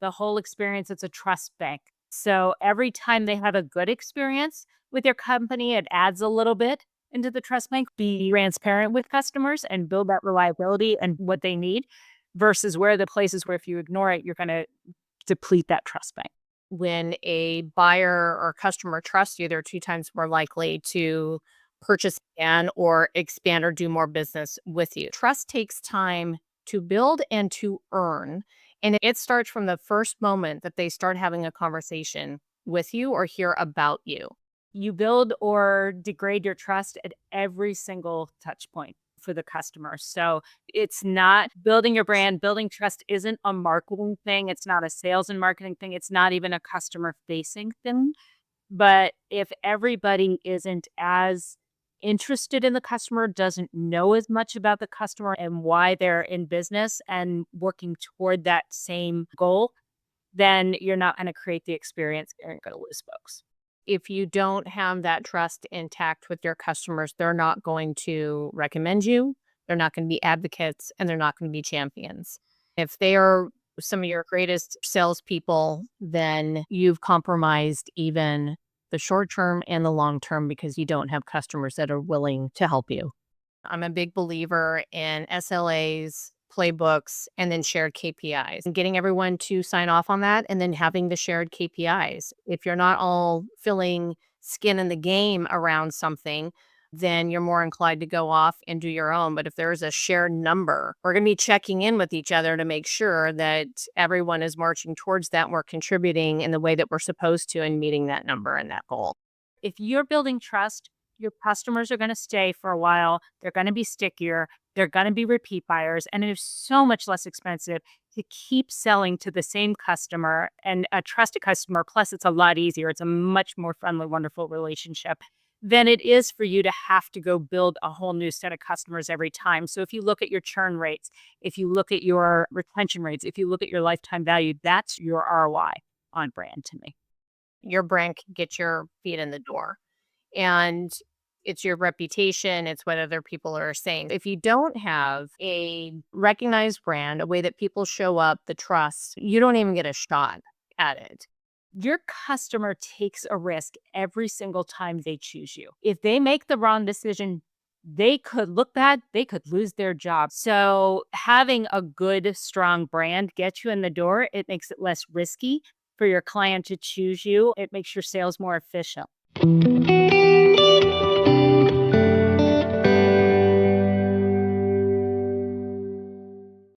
the whole experience. It's a trust bank. So every time they have a good experience with your company, it adds a little bit into the trust bank. Be transparent with customers and build that reliability and what they need versus where the places where if you ignore it, you're going to deplete that trust bank. When a buyer or customer trusts you, they're 2 times more likely to purchase again or expand or do more business with you. Trust takes time to build and to earn, and it starts from the first moment that they start having a conversation with you or hear about you. You build or degrade your trust at every single touch point for the customer. So it's not building your brand. Building trust isn't a marketing thing. It's not a sales and marketing thing. It's not even a customer facing thing. But if everybody isn't as interested in the customer, doesn't know as much about the customer and why they're in business and working toward that same goal, then you're not going to create the experience. You're going to lose folks. If you don't have that trust intact with your customers, they're not going to recommend you, they're not going to be advocates, and they're not going to be champions. If they are some of your greatest salespeople, then you've compromised even the short term and the long term because you don't have customers that are willing to help you. I'm a big believer in SLAs, playbooks, and then shared KPIs and getting everyone to sign off on that and then having the shared KPIs. If you're not all feeling skin in the game around something, then you're more inclined to go off and do your own. But if there's a shared number, we're going to be checking in with each other to make sure that everyone is marching towards that and we're contributing in the way that we're supposed to and meeting that number and that goal. If you're building trust, your customers are going to stay for a while. They're going to be stickier. They're going to be repeat buyers. And it is so much less expensive to keep selling to the same customer and a trusted customer. Plus, it's a lot easier. It's a much more friendly, wonderful relationship than it is for you to have to go build a whole new set of customers every time. So if you look at your churn rates, if you look at your retention rates, if you look at your lifetime value, that's your ROI on brand to me. Your brand can get your feet in the door. And it's your reputation, it's what other people are saying. If you don't have a recognized brand, a way that people show up, the trust, you don't even get a shot at it. Your customer takes a risk every single time they choose you. If they make the wrong decision, they could look bad, they could lose their job. So having a good, strong brand get you in the door, it makes it less risky for your client to choose you. It makes your sales more efficient.